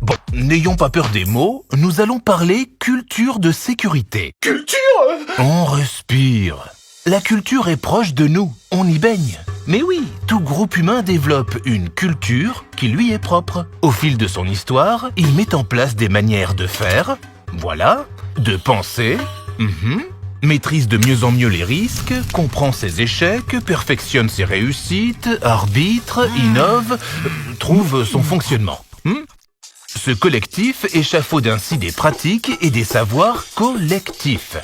Bon, n'ayons pas peur des mots, nous allons parler culture de sécurité. Culture? On respire. La culture est proche de nous, on y baigne. Mais oui, tout groupe humain développe une culture qui lui est propre. Au fil de son histoire, il met en place des manières de faire, voilà, de penser, maîtrise de mieux en mieux les risques, comprend ses échecs, perfectionne ses réussites, arbitre, innove, trouve son fonctionnement. Ce collectif échafaude ainsi des pratiques et des savoirs collectifs.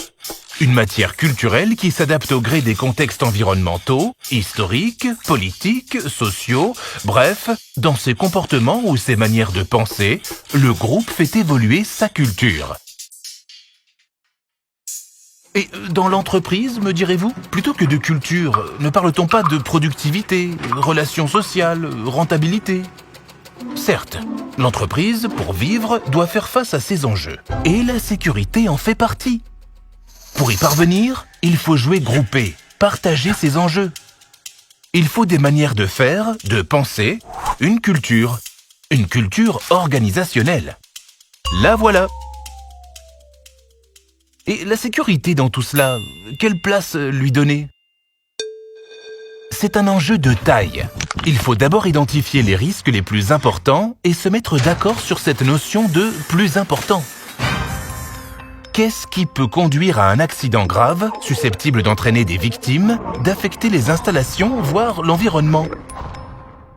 Une matière culturelle qui s'adapte au gré des contextes environnementaux, historiques, politiques, sociaux, bref, dans ses comportements ou ses manières de penser, le groupe fait évoluer sa culture. Et dans l'entreprise, me direz-vous, plutôt que de culture, ne parle-t-on pas de productivité, relations sociales, rentabilité ? Certes, l'entreprise, pour vivre, doit faire face à ces enjeux. Et la sécurité en fait partie. Pour y parvenir, il faut jouer groupé, partager ces enjeux. Il faut des manières de faire, de penser, une culture organisationnelle. La voilà. Et la sécurité dans tout cela, quelle place lui donner ? C'est un enjeu de taille. Il faut d'abord identifier les risques les plus importants et se mettre d'accord sur cette notion de « plus important ». Qu'est-ce qui peut conduire à un accident grave, susceptible d'entraîner des victimes, d'affecter les installations, voire l'environnement ?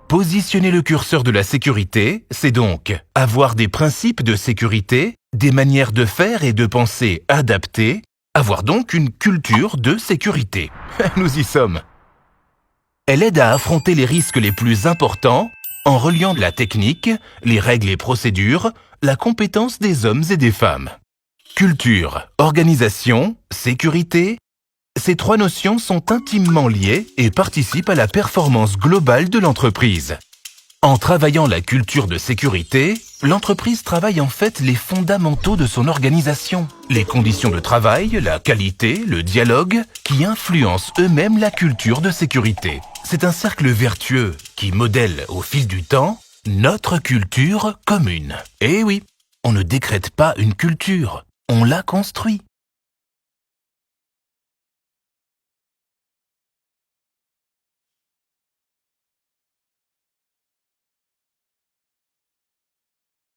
Positionner le curseur de la sécurité, c'est donc avoir des principes de sécurité, des manières de faire et de penser adaptées, avoir donc une culture de sécurité. Nous y sommes. Elle aide à affronter les risques les plus importants en reliant la technique, les règles et procédures, la compétence des hommes et des femmes. Culture, organisation, sécurité, ces trois notions sont intimement liées et participent à la performance globale de l'entreprise. En travaillant la culture de sécurité, l'entreprise travaille en fait les fondamentaux de son organisation, les conditions de travail, la qualité, le dialogue, qui influencent eux-mêmes la culture de sécurité. C'est un cercle vertueux qui modèle au fil du temps notre culture commune. Et oui, on ne décrète pas une culture, on la construit.